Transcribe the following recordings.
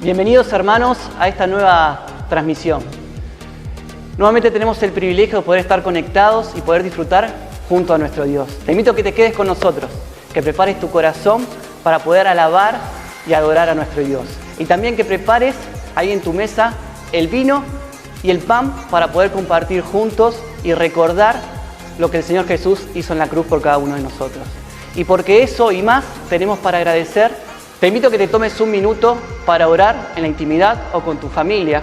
Bienvenidos hermanos a esta nueva transmisión. Nuevamente tenemos el privilegio de poder estar conectados y poder disfrutar junto a nuestro Dios. Te invito a que te quedes con nosotros, que prepares tu corazón para poder alabar y adorar a nuestro Dios. Y también que prepares ahí en tu mesa el vino y el pan para poder compartir juntos y recordar lo que el Señor Jesús hizo en la cruz por cada uno de nosotros. Y porque eso y más tenemos para agradecer, te invito a que te tomes un minuto para orar en la intimidad o con tu familia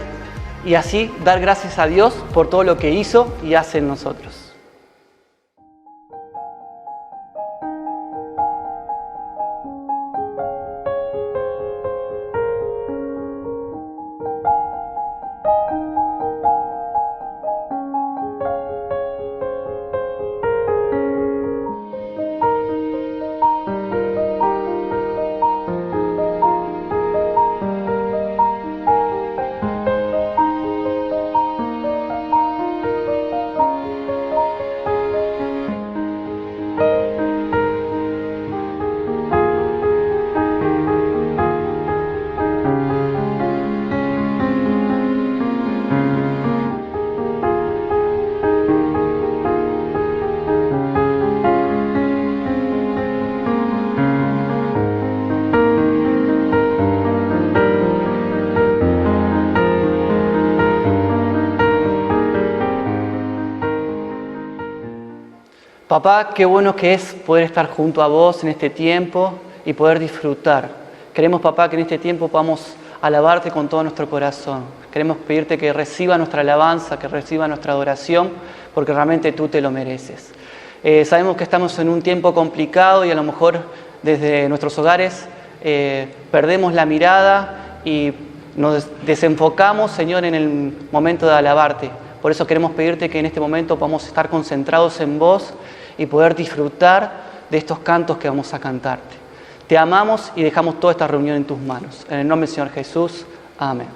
y así dar gracias a Dios por todo lo que hizo y hace en nosotros. Papá, qué bueno que es poder estar junto a vos en este tiempo y poder disfrutar. Queremos, papá, que en este tiempo podamos alabarte con todo nuestro corazón. Queremos pedirte que reciba nuestra alabanza, que reciba nuestra adoración, porque realmente tú te lo mereces. Sabemos que estamos en un tiempo complicado y a lo mejor desde nuestros hogares perdemos la mirada y nos desenfocamos, Señor, en el momento de alabarte. Por eso queremos pedirte que en este momento podamos estar concentrados en vos y poder disfrutar de estos cantos que vamos a cantarte. Te amamos y dejamos toda esta reunión en tus manos. En el nombre del Señor Jesús. Amén.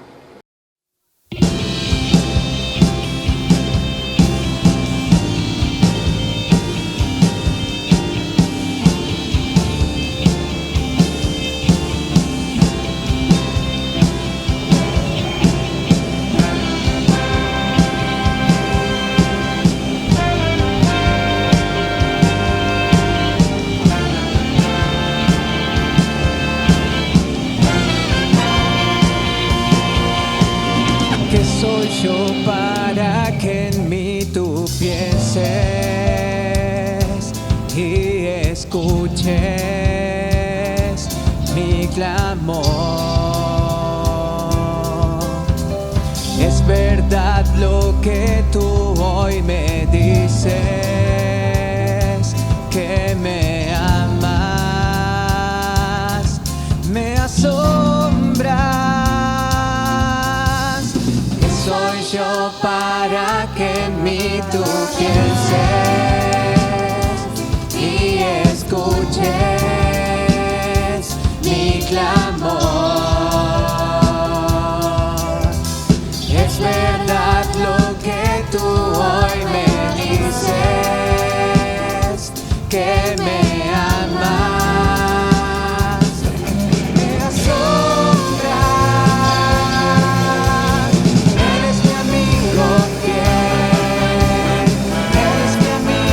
Para que en mí tú pienses y escuches mi clamor. Es verdad lo que tú hoy me dices, que me amas, me asombras. Soy yo para que en mí tú pienses y escuches mi clamor. Es verdad lo que tú hoy me dices, que me amas. Eres mi amigo fiel, eres mi amigo.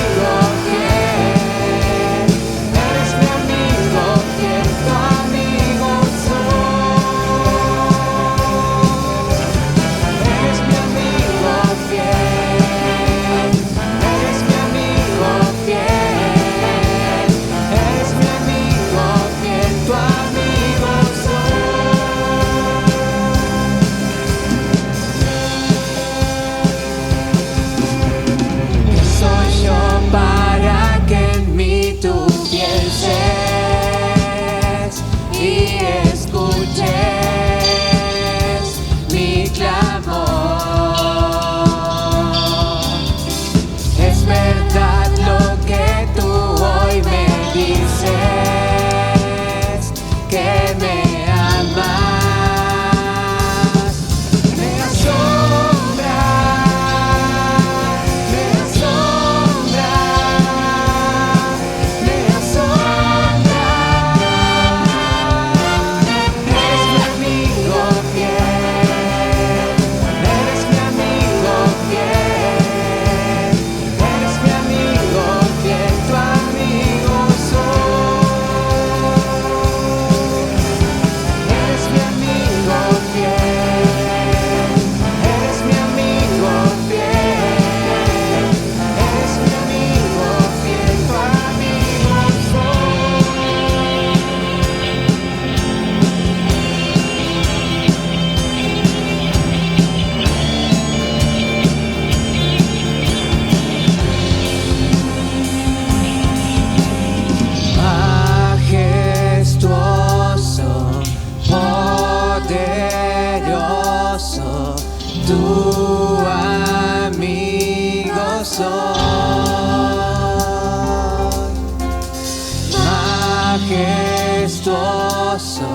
Majestuoso,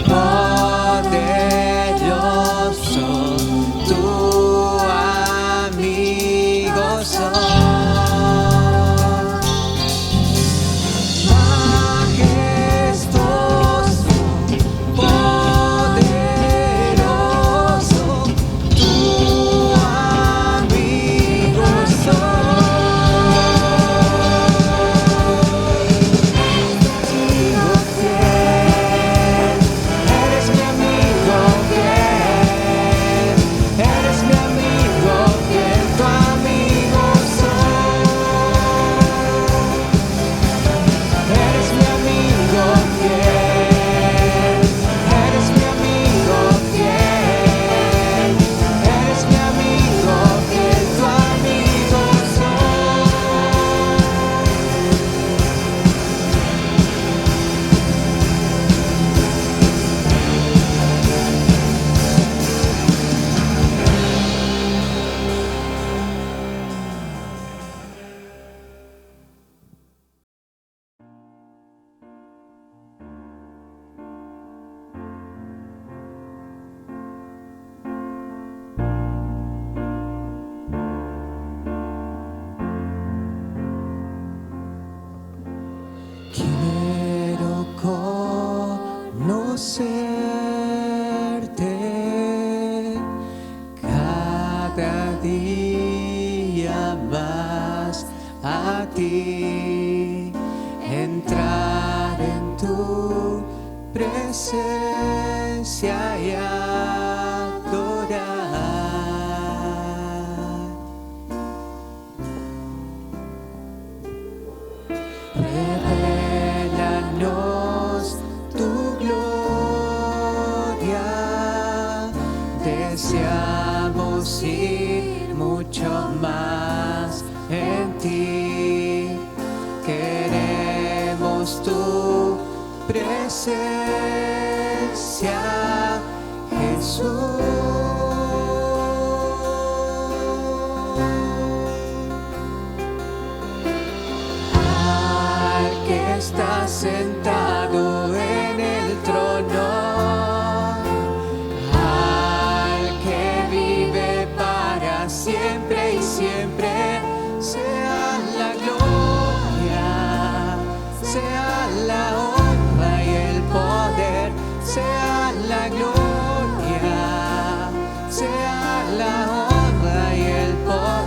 poderoso, tu amigo soy. Majestuoso, poderoso, tu amigo Quiero conocerte cada día más, a ti, entrar en tu presencia y adorar. Revélanos tu gloria, deseamos ir mucho más en ti, queremos tu presencia, Jesús. Está sentado en el trono, al que vive para siempre y siempre, sea la gloria, sea la honra y el poder, sea la gloria, sea la honra y el poder.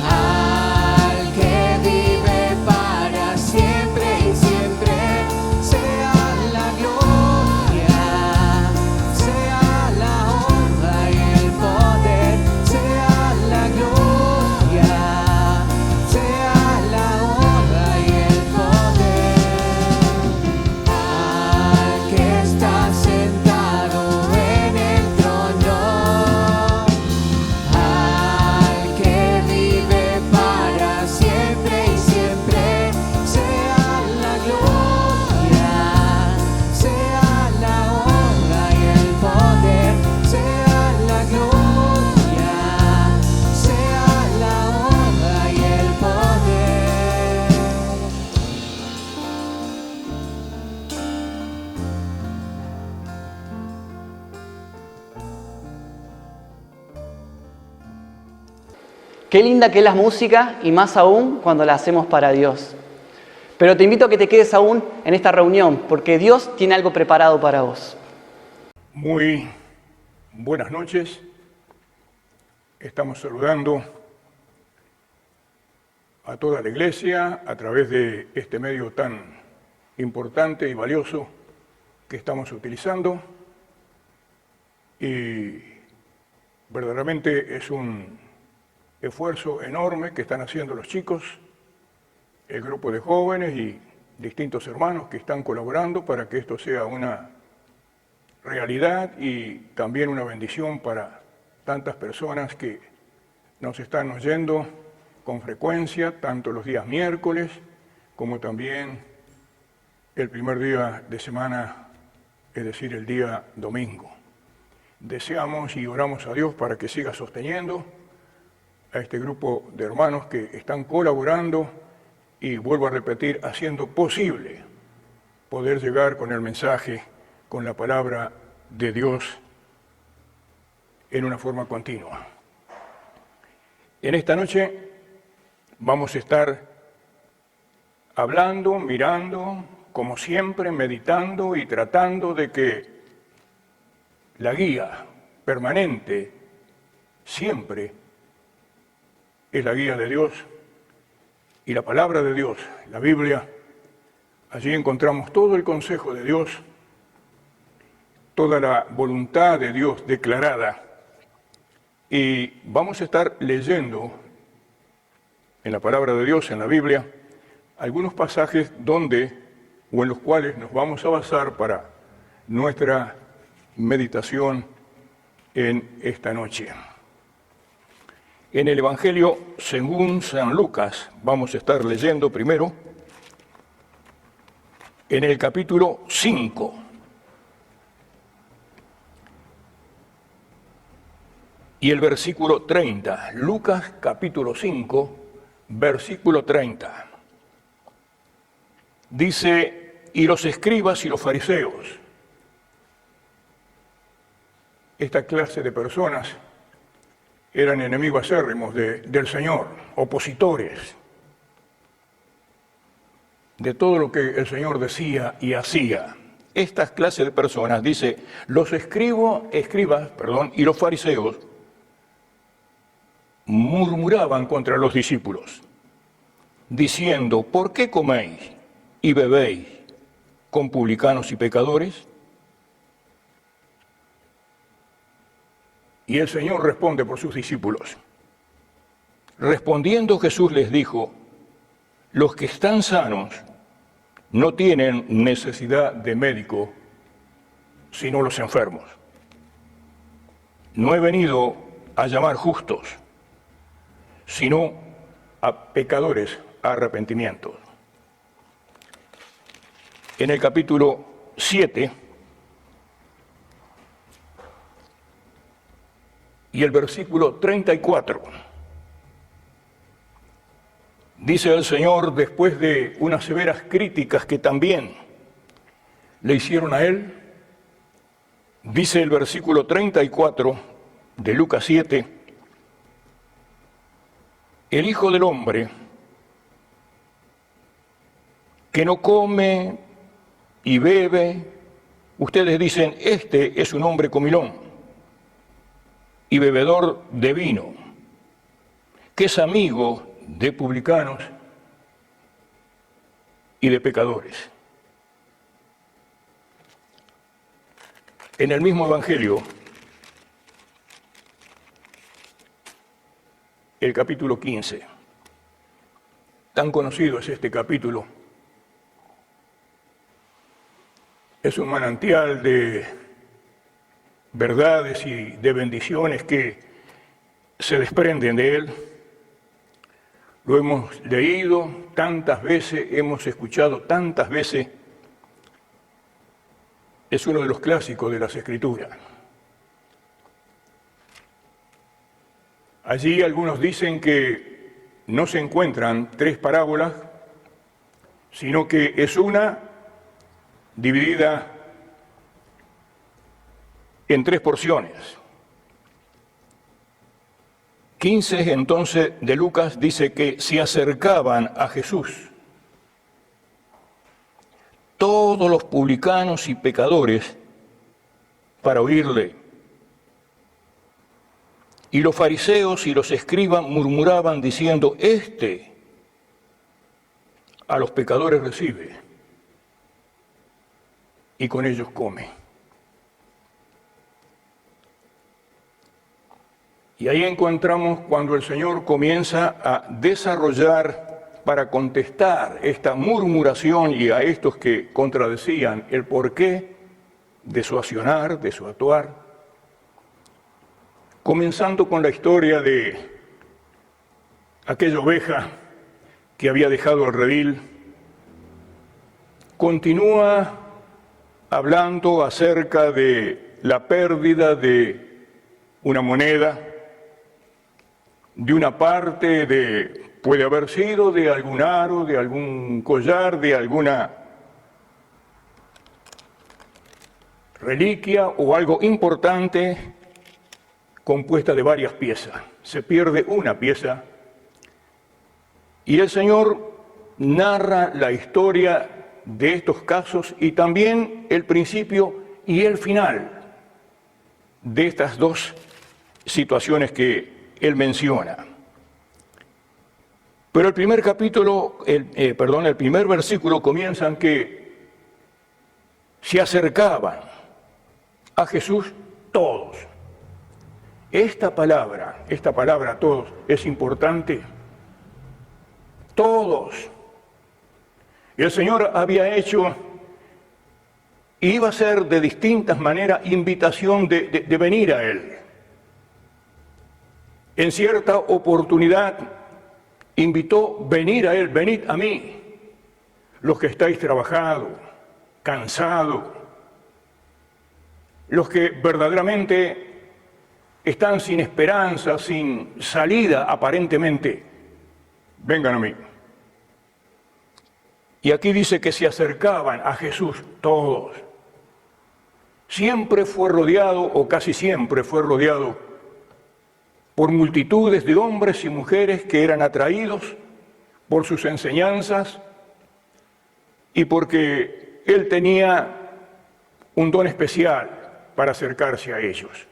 Al que vive para siempre y siempre. Qué linda que es la música y más aún cuando la hacemos para Dios. Pero te invito a que te quedes aún en esta reunión porque Dios tiene algo preparado para vos. Muy buenas noches. Estamos saludando a toda la iglesia a través de este medio tan importante y valioso que estamos utilizando. Y verdaderamente es un esfuerzo enorme que están haciendo los chicos, el grupo de jóvenes y distintos hermanos que están colaborando para que esto sea una realidad y también una bendición para tantas personas que nos están oyendo con frecuencia, tanto los días miércoles como también el primer día de semana, es decir, el día domingo. Deseamos y oramos a Dios para que siga sosteniendo a este grupo de hermanos que están colaborando y, vuelvo a repetir, haciendo posible poder llegar con el mensaje, con la palabra de Dios en una forma continua. En esta noche vamos a estar hablando, mirando, como siempre, meditando y tratando de que la guía permanente siempre es la guía de Dios y la palabra de Dios, la Biblia. Allí encontramos todo el consejo de Dios, toda la voluntad de Dios declarada. Y vamos a estar leyendo en la palabra de Dios, en la Biblia, algunos pasajes donde o en los cuales nos vamos a basar para nuestra meditación en esta noche. En el Evangelio según San Lucas vamos a estar leyendo primero en el capítulo 5. Y el versículo 30, Lucas capítulo 5, versículo 30. Dice, y los escribas y los fariseos, esta clase de personas eran enemigos acérrimos del Señor, opositores de todo lo que el Señor decía y hacía. Estas clases de personas, dice, los escribas, y los fariseos murmuraban contra los discípulos, diciendo, ¿por qué coméis y bebéis con publicanos y pecadores? Y el Señor responde por sus discípulos. Respondiendo Jesús les dijo, los que están sanos no tienen necesidad de médico, sino los enfermos. No he venido a llamar justos, sino a pecadores a arrepentimiento. En el capítulo 7, y el versículo 34, dice el Señor, después de unas severas críticas que también le hicieron a él, dice el versículo 34 de Lucas 7, el Hijo del Hombre, que no come y bebe, ustedes dicen, este es un hombre comilón y bebedor de vino, que es amigo de publicanos y de pecadores. En el mismo Evangelio, el capítulo 15, tan conocido es este capítulo, es un manantial de verdades y de bendiciones que se desprenden de él. Lo hemos leído tantas veces, hemos escuchado tantas veces. Es uno de los clásicos de las Escrituras. Allí algunos dicen que no se encuentran tres parábolas, sino que es una dividida en tres porciones. 15 entonces de Lucas dice que se acercaban a Jesús todos los publicanos y pecadores para oírle. Y los fariseos y los escribas murmuraban diciendo, a los pecadores recibe y con ellos come. Y ahí encontramos cuando el Señor comienza a desarrollar para contestar esta murmuración y a estos que contradecían el porqué de su accionar, de su actuar, comenzando con la historia de aquella oveja que había dejado el redil, continúa hablando acerca de la pérdida de una moneda, de una parte puede haber sido de algún aro, de algún collar, de alguna reliquia o algo importante compuesta de varias piezas. Se pierde una pieza y el Señor narra la historia de estos casos y también el principio y el final de estas dos situaciones que Él menciona. Pero el primer capítulo, el primer versículo comienza en que se acercaban a Jesús todos. Esta palabra todos, es importante. Todos. El Señor había hecho, iba a ser de distintas maneras invitación de venir a Él. En cierta oportunidad invitó, venir a Él, venid a mí, los que estáis trabajados, cansados, los que verdaderamente están sin esperanza, sin salida aparentemente, vengan a mí. Y aquí dice que se acercaban a Jesús todos. Siempre fue rodeado, o casi siempre fue rodeado, por multitudes de hombres y mujeres que eran atraídos por sus enseñanzas y porque Él tenía un don especial para acercarse a ellos.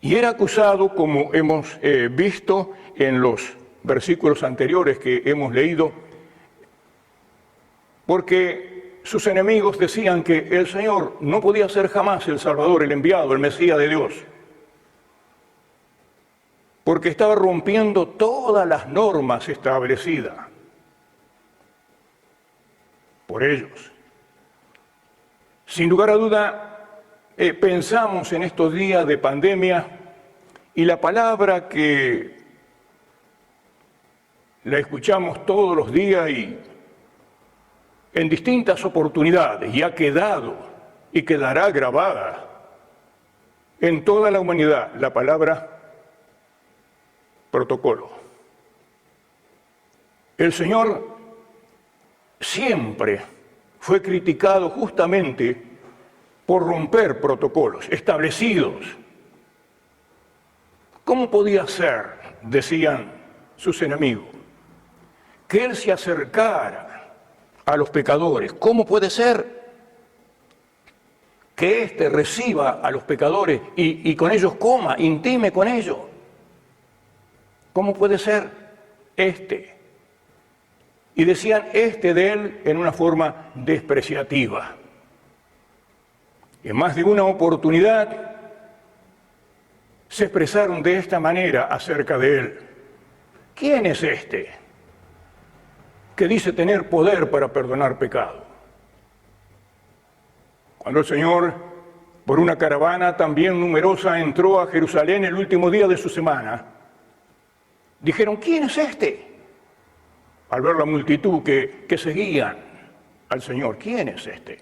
Y era acusado, como hemos visto en los versículos anteriores que hemos leído, porque sus enemigos decían que el Señor no podía ser jamás el Salvador, el enviado, el Mesías de Dios, porque estaba rompiendo todas las normas establecidas por ellos. Sin lugar a duda, pensamos en estos días de pandemia y la palabra que la escuchamos todos los días y en distintas oportunidades y ha quedado y quedará grabada en toda la humanidad, la palabra protocolo. El Señor siempre fue criticado justamente por romper protocolos establecidos. ¿Cómo podía ser, decían sus enemigos, que Él se acercara a los pecadores? ¿Cómo puede ser que éste reciba a los pecadores y con ellos coma, intime con ellos? ¿Cómo puede ser este? Y decían de Él en una forma despreciativa. En más de una oportunidad se expresaron de esta manera acerca de Él. ¿Quién es este que dice tener poder para perdonar pecado? Cuando el Señor, por una caravana también numerosa, entró a Jerusalén el último día de su semana, dijeron, ¿quién es este? Al ver la multitud que seguían al Señor, ¿quién es este?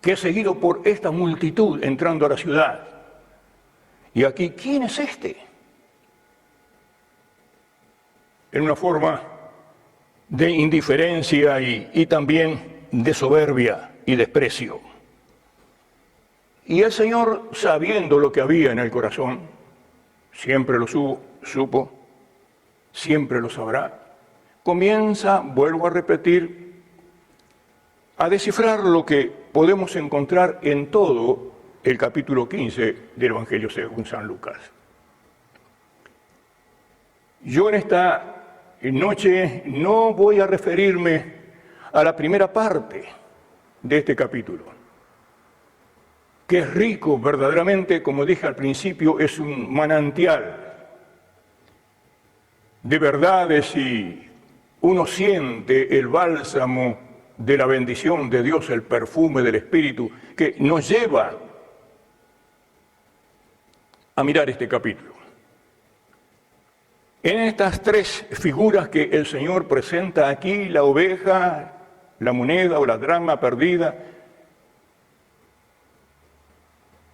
Que es seguido por esta multitud entrando a la ciudad. Y aquí, ¿quién es este? En una forma de indiferencia y también de soberbia y desprecio. Y el Señor, sabiendo lo que había en el corazón, siempre lo supo, siempre lo sabrá, comienza, vuelvo a repetir, a descifrar lo que podemos encontrar en todo el capítulo 15 del Evangelio según San Lucas. Yo en esta noche no voy a referirme a la primera parte de este capítulo, que es rico verdaderamente, como dije al principio, es un manantial de verdades y uno siente el bálsamo de la bendición de Dios, el perfume del Espíritu, que nos lleva a mirar este capítulo. En estas tres figuras que el Señor presenta aquí, la oveja, la moneda o la dracma perdida,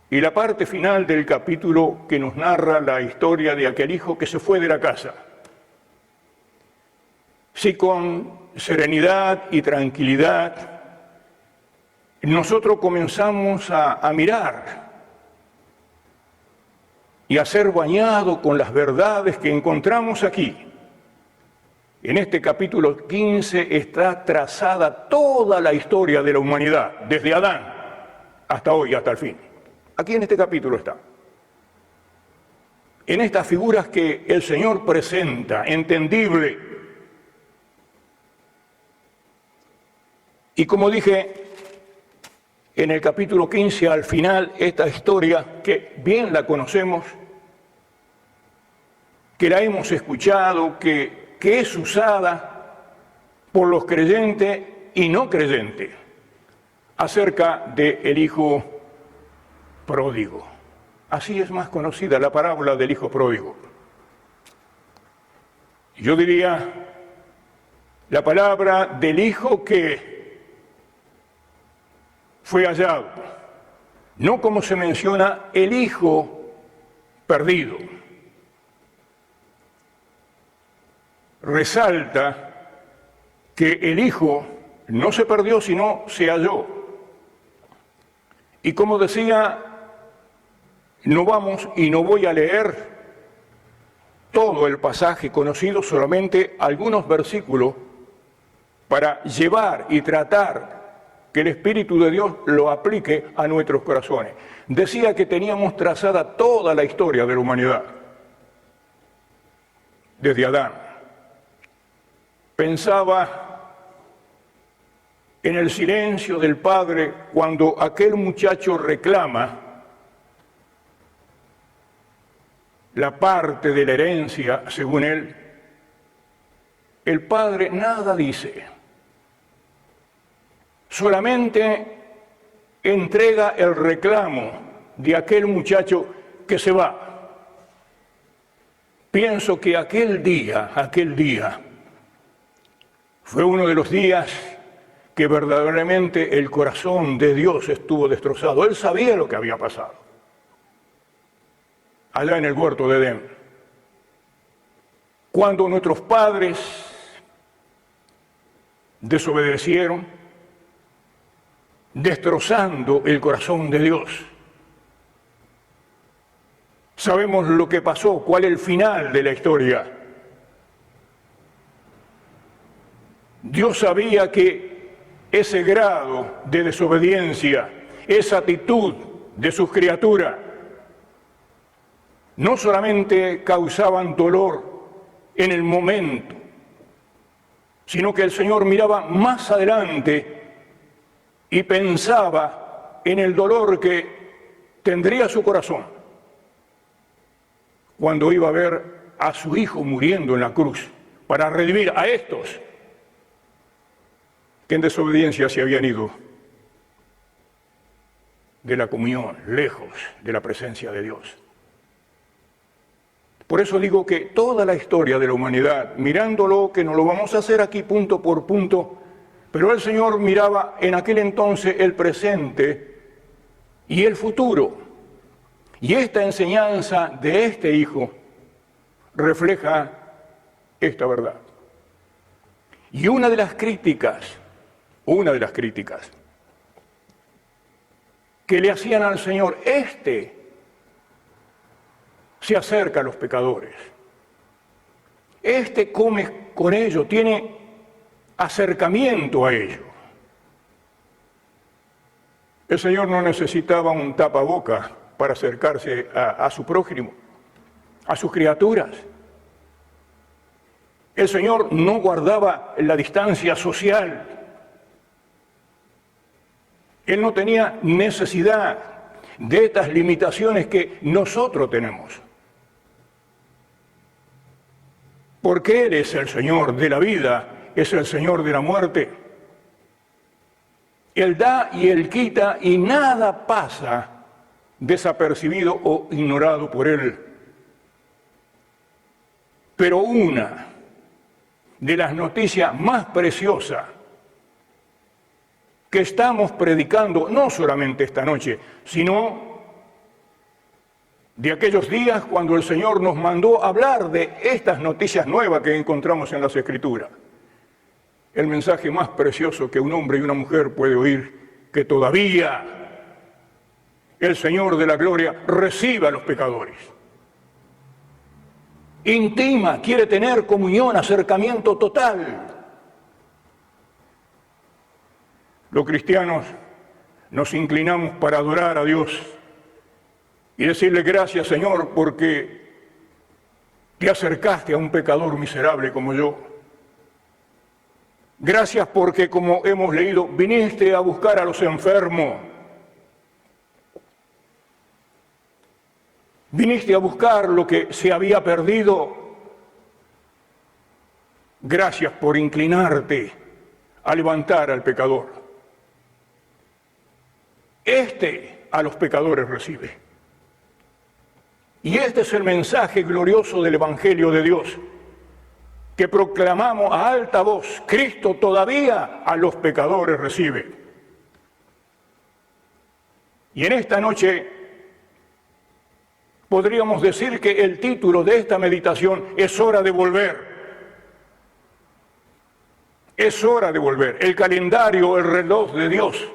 y la parte final del capítulo que nos narra la historia de aquel hijo que se fue de la casa. Si con serenidad y tranquilidad nosotros comenzamos a mirar y a ser bañados con las verdades que encontramos aquí, en este capítulo 15 está trazada toda la historia de la humanidad, desde Adán hasta hoy, hasta el fin. Aquí en este capítulo está. En estas figuras que el Señor presenta, entendible. Y como dije, en el capítulo 15, al final, esta historia, que bien la conocemos, que la hemos escuchado, que es usada por los creyentes y no creyentes, acerca del hijo pródigo. Así es más conocida la parábola del hijo pródigo. Yo diría la palabra del hijo que fue hallado, no como se menciona el hijo perdido. Resalta que el hijo no se perdió, sino se halló. Y como decía, no vamos y no voy a leer todo el pasaje conocido, solamente algunos versículos para llevar y tratar que el Espíritu de Dios lo aplique a nuestros corazones. Decía que teníamos trazada toda la historia de la humanidad, desde Adán. Pensaba en el silencio del Padre cuando aquel muchacho reclama la parte de la herencia, según él. El Padre nada dice, solamente entrega el reclamo de aquel muchacho que se va. Pienso que aquel día, fue uno de los días que verdaderamente el corazón de Dios estuvo destrozado. Él sabía lo que había pasado allá en el huerto de Edén, cuando nuestros padres desobedecieron, destrozando el corazón de Dios. Sabemos lo que pasó, cuál es el final de la historia. Dios sabía que ese grado de desobediencia, esa actitud de sus criaturas, no solamente causaban dolor en el momento, sino que el Señor miraba más adelante y pensaba en el dolor que tendría su corazón cuando iba a ver a su hijo muriendo en la cruz para redimir a estos que en desobediencia se habían ido de la comunión, lejos de la presencia de Dios. Por eso digo que toda la historia de la humanidad, mirándolo, que no lo vamos a hacer aquí punto por punto, pero el Señor miraba en aquel entonces el presente y el futuro. Y esta enseñanza de este hijo refleja esta verdad. Y una de las críticas que le hacían al Señor, se acerca a los pecadores. Este come con ellos, tiene acercamiento a ellos. El Señor no necesitaba un tapaboca para acercarse a su prójimo, a sus criaturas. El Señor no guardaba la distancia social. Él no tenía necesidad de estas limitaciones que nosotros tenemos. Porque Él es el Señor de la vida, es el Señor de la muerte. Él da y Él quita y nada pasa desapercibido o ignorado por Él. Pero una de las noticias más preciosas que estamos predicando, no solamente esta noche, sino de aquellos días cuando el Señor nos mandó hablar de estas noticias nuevas que encontramos en las Escrituras. El mensaje más precioso que un hombre y una mujer puede oír, que todavía el Señor de la gloria recibe a los pecadores. Intima, quiere tener comunión, acercamiento total. Los cristianos nos inclinamos para adorar a Dios y decirle gracias, Señor, porque te acercaste a un pecador miserable como yo. Gracias porque, como hemos leído, viniste a buscar a los enfermos. Viniste a buscar lo que se había perdido. Gracias por inclinarte a levantar al pecador. Este a los pecadores recibe. Y este es el mensaje glorioso del Evangelio de Dios, que proclamamos a alta voz: Cristo todavía a los pecadores recibe. Y en esta noche podríamos decir que el título de esta meditación es hora de volver. Es hora de volver. El calendario, el reloj de Dios,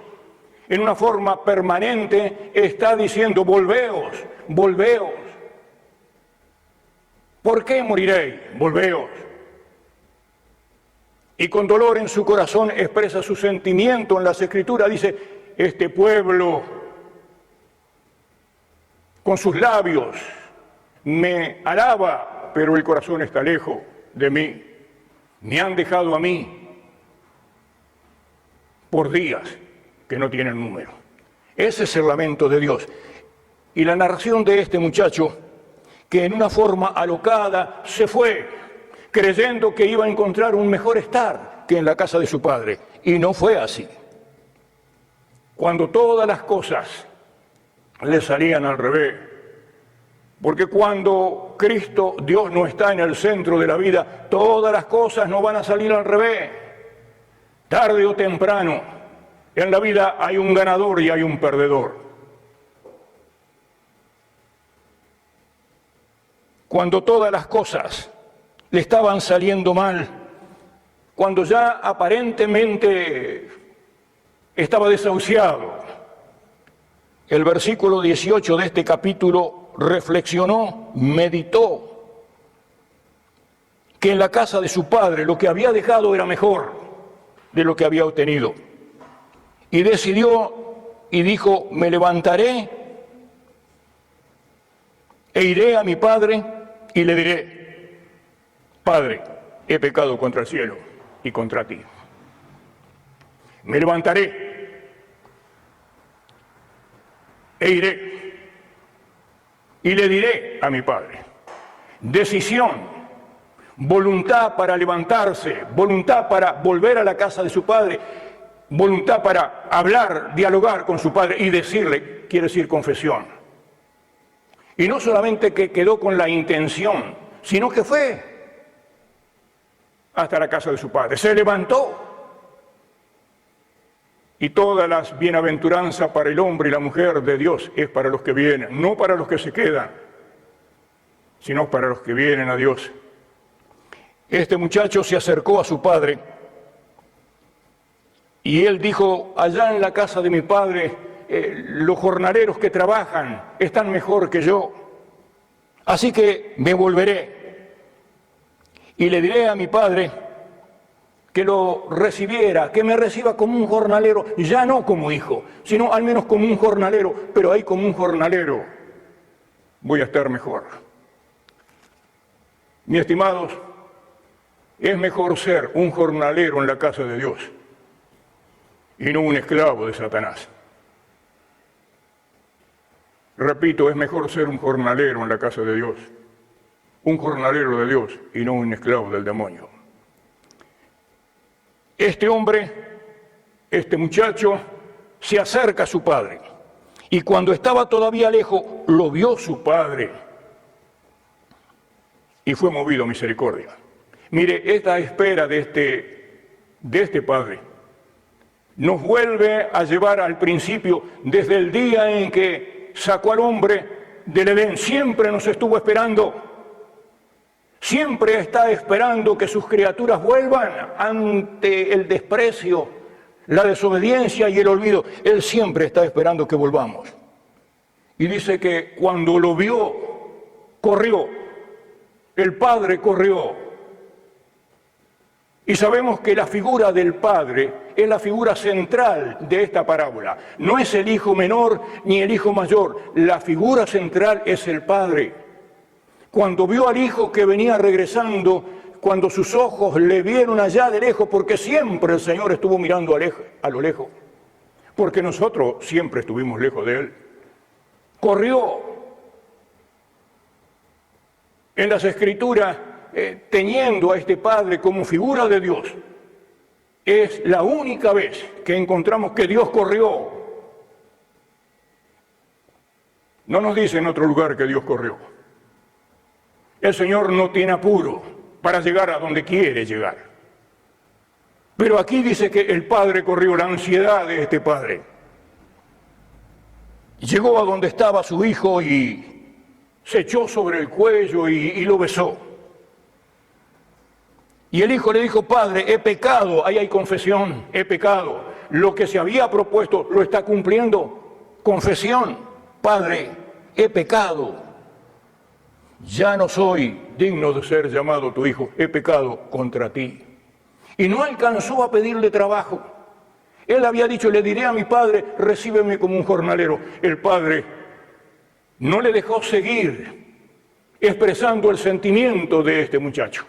en una forma permanente está diciendo: volveos, volveos. ¿Por qué moriréis? Volveos. Y con dolor en su corazón expresa su sentimiento en las Escrituras. Dice: este pueblo con sus labios me alaba, pero el corazón está lejos de mí. Me han dejado a mí por días que no tienen número. Ese es el lamento de Dios. Y la narración de este muchacho, que en una forma alocada se fue, creyendo que iba a encontrar un mejor estar que en la casa de su padre. Y no fue así. Cuando todas las cosas le salían al revés. Porque cuando Cristo, Dios, no está en el centro de la vida, todas las cosas no van a salir al revés. Tarde o temprano, en la vida hay un ganador y hay un perdedor. Cuando todas las cosas le estaban saliendo mal, cuando ya aparentemente estaba desahuciado, el versículo 18 de este capítulo reflexionó, meditó, que en la casa de su padre lo que había dejado era mejor de lo que había obtenido. Y decidió y dijo: me levantaré e iré a mi padre y le diré: Padre, he pecado contra el cielo y contra ti. Me levantaré e iré y le diré a mi padre. Decisión, voluntad para levantarse, voluntad para volver a la casa de su padre, voluntad para hablar, dialogar con su padre y decirle, quiere decir confesión. Y no solamente que quedó con la intención, sino que fue hasta la casa de su padre. Se levantó. Y todas las bienaventuranzas para el hombre y la mujer de Dios es para los que vienen, no para los que se quedan, sino para los que vienen a Dios. Este muchacho se acercó a su padre y él dijo: allá en la casa de mi padre, los jornaleros que trabajan están mejor que yo. Así que me volveré y le diré a mi padre que lo recibiera, que me reciba como un jornalero, ya no como hijo, sino al menos como un jornalero, pero ahí como un jornalero voy a estar mejor. Mis estimados, es mejor ser un jornalero en la casa de Dios y no un esclavo de Satanás. Repito, es mejor ser un jornalero en la casa de Dios, un jornalero de Dios y no un esclavo del demonio. Este hombre, este muchacho, se acerca a su padre y cuando estaba todavía lejos, lo vio su padre y fue movido a misericordia. Mire, esta espera de este padre nos vuelve a llevar al principio, desde el día en que sacó al hombre del Edén. Siempre nos estuvo esperando, siempre está esperando que sus criaturas vuelvan ante el desprecio, la desobediencia y el olvido. Él siempre está esperando que volvamos. Y dice que cuando lo vio, corrió, el padre corrió. Y sabemos que la figura del padre es la figura central de esta parábola. No es el hijo menor ni el hijo mayor. La figura central es el padre. Cuando vio al hijo que venía regresando, cuando sus ojos le vieron allá de lejos, porque siempre el Señor estuvo mirando a lo lejos, porque nosotros siempre estuvimos lejos de Él, corrió. En las Escrituras, teniendo a este padre como figura de Dios, es la única vez que encontramos que Dios corrió. No nos dice en otro lugar que Dios corrió. El Señor no tiene apuro para llegar a donde quiere llegar. Pero aquí dice que el padre corrió, la ansiedad de este padre. Llegó a donde estaba su hijo y se echó sobre el cuello y lo besó. Y el hijo le dijo: Padre, he pecado. Ahí hay confesión, he pecado. Lo que se había propuesto lo está cumpliendo. Confesión: Padre, he pecado. Ya no soy digno de ser llamado tu hijo, he pecado contra ti. Y no alcanzó a pedirle trabajo. Él había dicho: le diré a mi padre, recíbeme como un jornalero. El padre no le dejó seguir expresando el sentimiento de este muchacho,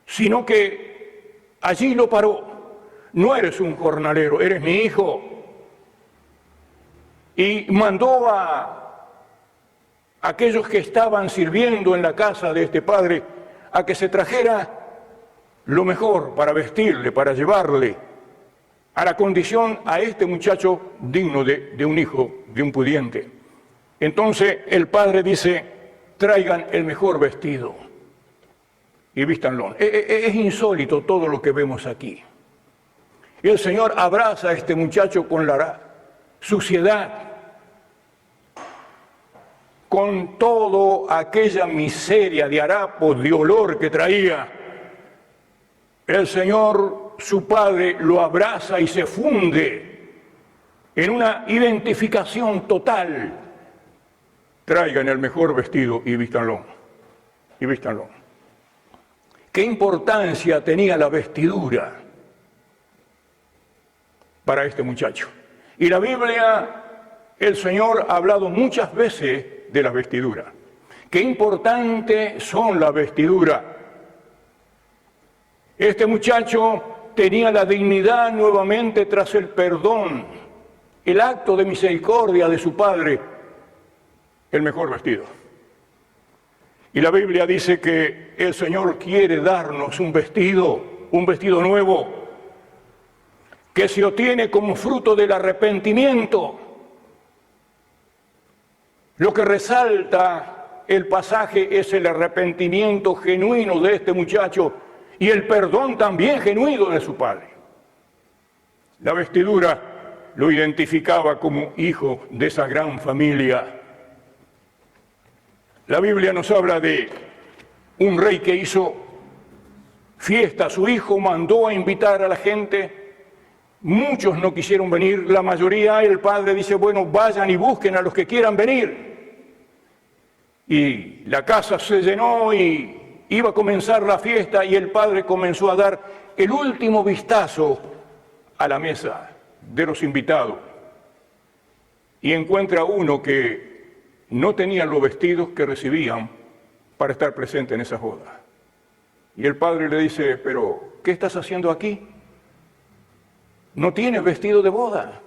sino que allí lo paró. No eres un jornalero, eres mi hijo. Y mandó a aquellos que estaban sirviendo en la casa de este padre a que se trajera lo mejor para vestirle, para llevarle a la condición a este muchacho digno de un hijo, de un pudiente. Entonces el padre dice: traigan el mejor vestido y vístanlo. Es insólito todo lo que vemos aquí. Y el Señor abraza a este muchacho con la suciedad, con toda aquella miseria de harapos, de olor que traía. El Señor, su Padre, lo abraza y se funde en una identificación total. Traigan el mejor vestido y vístanlo. Y vístanlo. ¿Qué importancia tenía la vestidura para este muchacho? Y la Biblia, el Señor ha hablado muchas veces de la vestidura. Qué importante son las vestiduras. Este muchacho tenía la dignidad nuevamente tras el perdón, el acto de misericordia de su padre, el mejor vestido. Y la Biblia dice que el Señor quiere darnos un vestido nuevo, que se obtiene como fruto del arrepentimiento. Lo que resalta el pasaje es el arrepentimiento genuino de este muchacho y el perdón también genuino de su padre. La vestidura lo identificaba como hijo de esa gran familia. La Biblia nos habla de un rey que hizo fiesta. Su hijo mandó a invitar a la gente. Muchos no quisieron venir, la mayoría. El padre dice: bueno, vayan y busquen a los que quieran venir. Y la casa se llenó y iba a comenzar la fiesta y el padre comenzó a dar el último vistazo a la mesa de los invitados. Y encuentra uno que no tenía los vestidos que recibían para estar presente en esa boda. Y el padre le dice, pero ¿qué estás haciendo aquí? No tienes vestido de boda.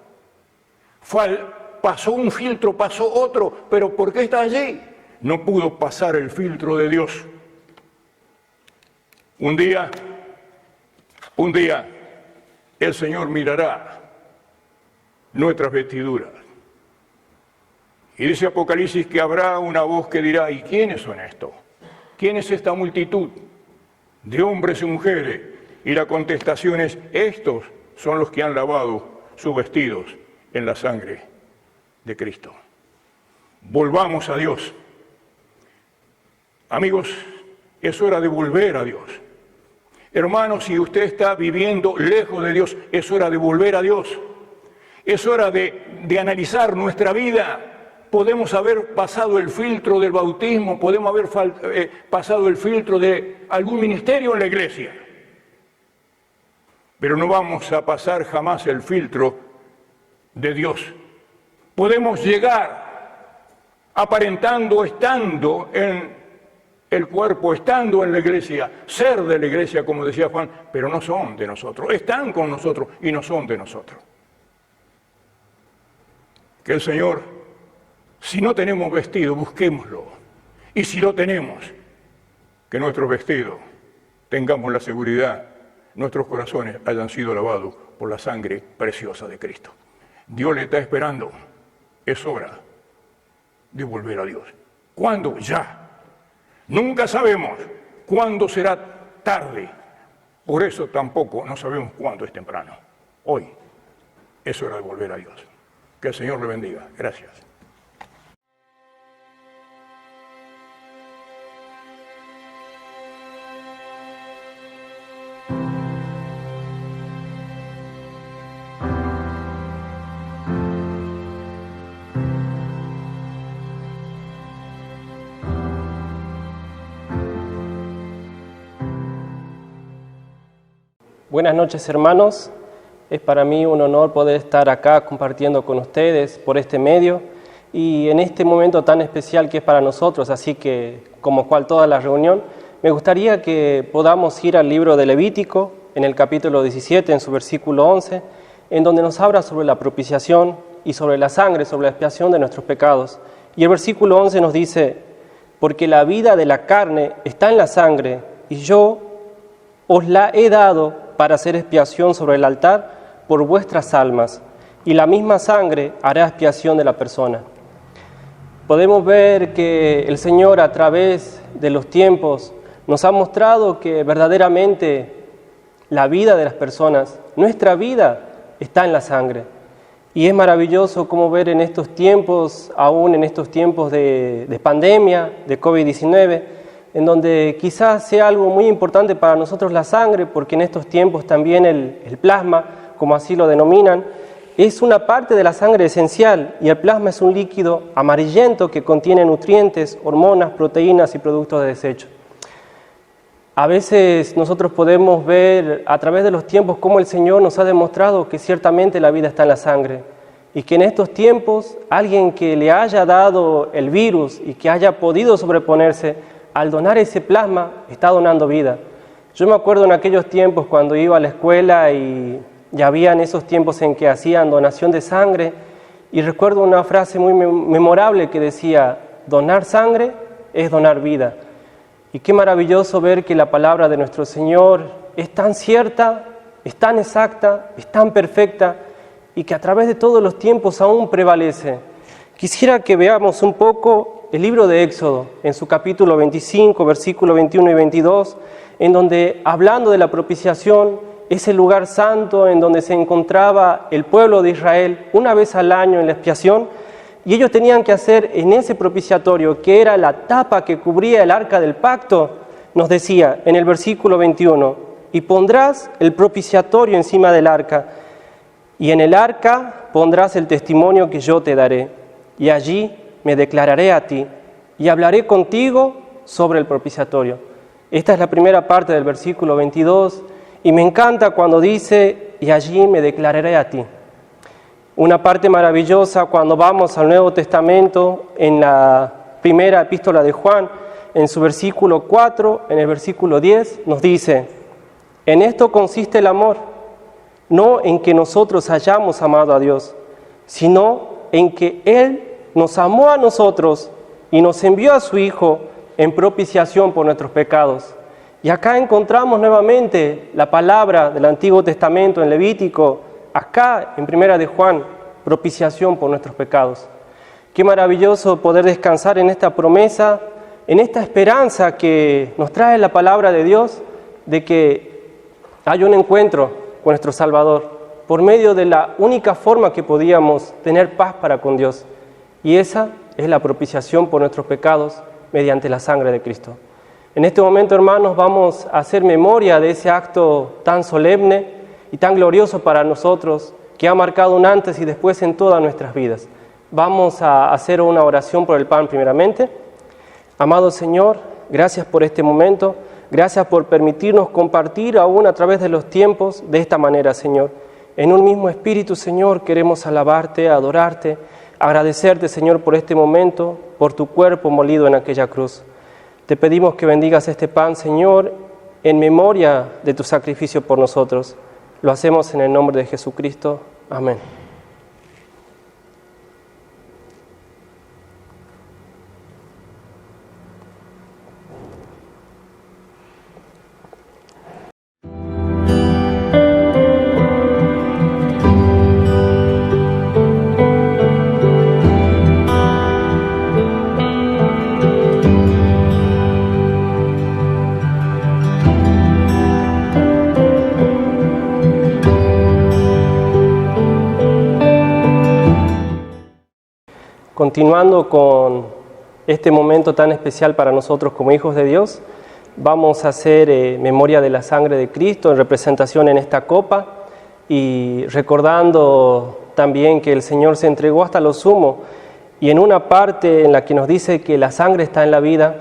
Pasó un filtro, pasó otro, pero ¿por qué estás allí? No pudo pasar el filtro de Dios. Un día, el Señor mirará nuestras vestiduras. Y dice Apocalipsis que habrá una voz que dirá, ¿y quiénes son estos? ¿Quién es esta multitud de hombres y mujeres? Y la contestación es, estos son los que han lavado sus vestidos en la sangre de Cristo. Volvamos a Dios. Amigos, es hora de volver a Dios. Hermanos, si usted está viviendo lejos de Dios, es hora de volver a Dios. Es hora de analizar nuestra vida. Podemos haber pasado el filtro del bautismo, podemos haber pasado el filtro de algún ministerio en la iglesia. Pero no vamos a pasar jamás el filtro de Dios. Podemos llegar aparentando, estando en el cuerpo, estando en la iglesia, ser de la iglesia, como decía Juan, pero no son de nosotros. Están con nosotros y no son de nosotros. Que el Señor, si no tenemos vestido, busquémoslo. Y si lo tenemos, que nuestros vestidos tengamos la seguridad, nuestros corazones hayan sido lavados por la sangre preciosa de Cristo. Dios le está esperando. Es hora de volver a Dios. ¿Cuándo? Ya. Nunca sabemos cuándo será tarde. Por eso tampoco no sabemos cuándo es temprano. Hoy es hora de volver a Dios. Que el Señor le bendiga. Gracias. Buenas noches, hermanos. Es para mí un honor poder estar acá compartiendo con ustedes por este medio y en este momento tan especial que es para nosotros, así que como cual toda la reunión, me gustaría que podamos ir al libro de Levítico, en el capítulo 17, en su versículo 11, en donde nos habla sobre la propiciación y sobre la sangre, sobre la expiación de nuestros pecados. Y el versículo 11 nos dice, porque la vida de la carne está en la sangre, y yo os la he dado para hacer expiación sobre el altar por vuestras almas, y la misma sangre hará expiación de la persona. Podemos ver que el Señor a través de los tiempos nos ha mostrado que verdaderamente la vida de las personas, nuestra vida, está en la sangre. Y es maravilloso como ver en estos tiempos, aún en estos tiempos de pandemia, de COVID-19, en donde quizás sea algo muy importante para nosotros la sangre, porque en estos tiempos también el plasma, como así lo denominan, es una parte de la sangre esencial, y el plasma es un líquido amarillento que contiene nutrientes, hormonas, proteínas y productos de desecho. A veces nosotros podemos ver a través de los tiempos cómo el Señor nos ha demostrado que ciertamente la vida está en la sangre, y que en estos tiempos alguien que le haya dado el virus y que haya podido sobreponerse, al donar ese plasma, está donando vida. Yo me acuerdo en aquellos tiempos cuando iba a la escuela y habían esos tiempos en que hacían donación de sangre, y recuerdo una frase muy memorable que decía, donar sangre es donar vida. Y qué maravilloso ver que la palabra de nuestro Señor es tan cierta, es tan exacta, es tan perfecta, y que a través de todos los tiempos aún prevalece. Quisiera que veamos un poco el libro de Éxodo, en su capítulo 25, versículos 21 y 22, en donde, hablando de la propiciación, ese lugar santo en donde se encontraba el pueblo de Israel una vez al año en la expiación, y ellos tenían que hacer en ese propiciatorio, que era la tapa que cubría el arca del pacto, nos decía en el versículo 21, y pondrás el propiciatorio encima del arca, y en el arca pondrás el testimonio que yo te daré, y allí me declararé a ti y hablaré contigo sobre el propiciatorio. Esta es la primera parte del versículo 22 y me encanta cuando dice, y allí me declararé a ti. Una parte maravillosa cuando vamos al Nuevo Testamento, en la primera epístola de Juan, en su versículo 4, en el versículo 10, nos dice, en esto consiste el amor, no en que nosotros hayamos amado a Dios, sino en que Él nos amó a nosotros y nos envió a su Hijo en propiciación por nuestros pecados. Y acá encontramos nuevamente la palabra del Antiguo Testamento en Levítico, acá en Primera de Juan, propiciación por nuestros pecados. Qué maravilloso poder descansar en esta promesa, en esta esperanza que nos trae la palabra de Dios, de que hay un encuentro con nuestro Salvador, por medio de la única forma que podíamos tener paz para con Dios. Y esa es la propiciación por nuestros pecados mediante la sangre de Cristo. En este momento, hermanos, vamos a hacer memoria de ese acto tan solemne y tan glorioso para nosotros, que ha marcado un antes y después en todas nuestras vidas. Vamos a hacer una oración por el pan primeramente. Amado Señor, gracias por este momento, gracias por permitirnos compartir aún a través de los tiempos de esta manera, Señor. En un mismo espíritu, Señor, queremos alabarte, adorarte, agradecerte, Señor, por este momento, por tu cuerpo molido en aquella cruz. Te pedimos que bendigas este pan, Señor, en memoria de tu sacrificio por nosotros. Lo hacemos en el nombre de Jesucristo. Amén. Continuando con este momento tan especial para nosotros como hijos de Dios, vamos a hacer memoria de la sangre de Cristo en representación en esta copa y recordando también que el Señor se entregó hasta lo sumo, y en una parte en la que nos dice que la sangre está en la vida,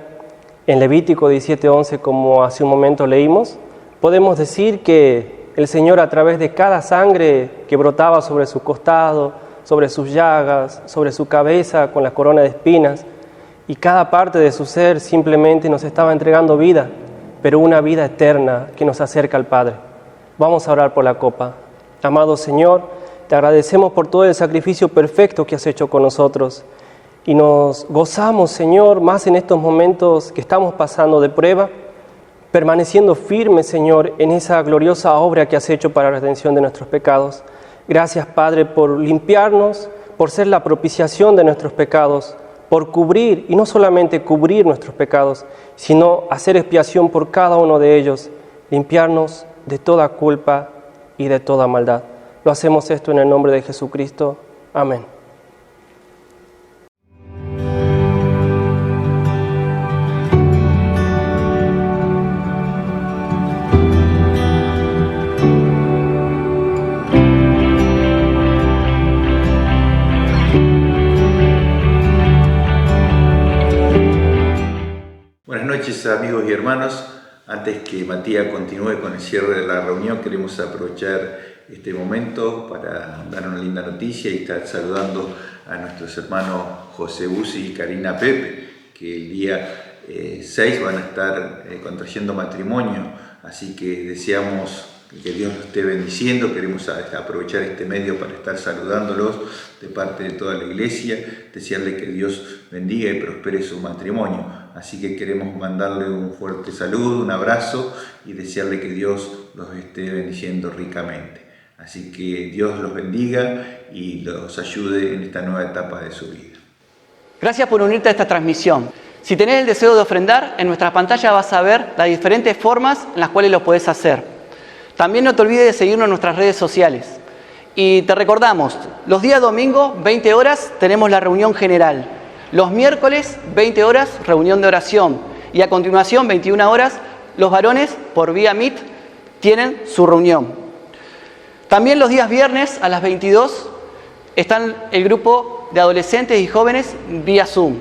en Levítico 17:11, como hace un momento leímos, podemos decir que el Señor, a través de cada sangre que brotaba sobre su costado, sobre sus llagas, sobre su cabeza con la corona de espinas, y cada parte de su ser simplemente nos estaba entregando vida, pero una vida eterna que nos acerca al Padre. Vamos a orar por la copa. Amado Señor, te agradecemos por todo el sacrificio perfecto que has hecho con nosotros, y nos gozamos, Señor, más en estos momentos que estamos pasando de prueba, permaneciendo firmes, Señor, en esa gloriosa obra que has hecho para la redención de nuestros pecados. Gracias, Padre, por limpiarnos, por ser la propiciación de nuestros pecados, por cubrir, y no solamente cubrir nuestros pecados, sino hacer expiación por cada uno de ellos, limpiarnos de toda culpa y de toda maldad. Lo hacemos esto en el nombre de Jesucristo. Amén. Amigos y hermanos, antes que Matías continúe con el cierre de la reunión, queremos aprovechar este momento para dar una linda noticia y estar saludando a nuestros hermanos José Busi y Karina Pepe, que el día 6 van a estar contrayendo matrimonio, así que deseamos que Dios los esté bendiciendo. Queremos aprovechar este medio para estar saludándolos de parte de toda la iglesia, desearle que Dios bendiga y prospere su matrimonio. Así que queremos mandarle un fuerte saludo, un abrazo y desearle que Dios los esté bendiciendo ricamente. Así que Dios los bendiga y los ayude en esta nueva etapa de su vida. Gracias por unirte a esta transmisión. Si tenés el deseo de ofrendar, en nuestra pantalla vas a ver las diferentes formas en las cuales lo podés hacer. También no te olvides de seguirnos en nuestras redes sociales. Y te recordamos, los días domingos, 20 horas, tenemos la reunión general. Los miércoles, 20 horas, reunión de oración. Y a continuación, 21 horas, los varones, por vía Meet, tienen su reunión. También los días viernes, a las 22, están el grupo de adolescentes y jóvenes vía Zoom.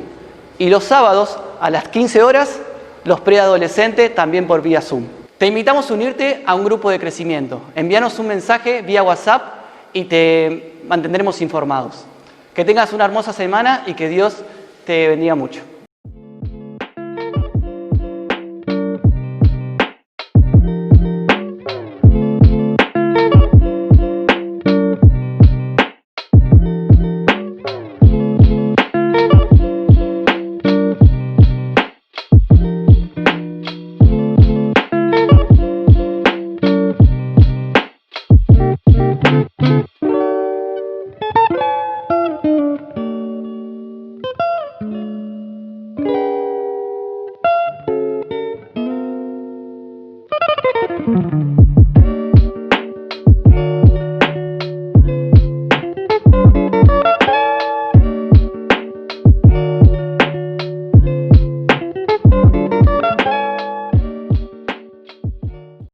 Y los sábados a las 15 horas, los preadolescentes también por vía Zoom. Te invitamos a unirte a un grupo de crecimiento. Envíanos un mensaje vía WhatsApp y te mantendremos informados. Que tengas una hermosa semana y que Dios te bendiga mucho.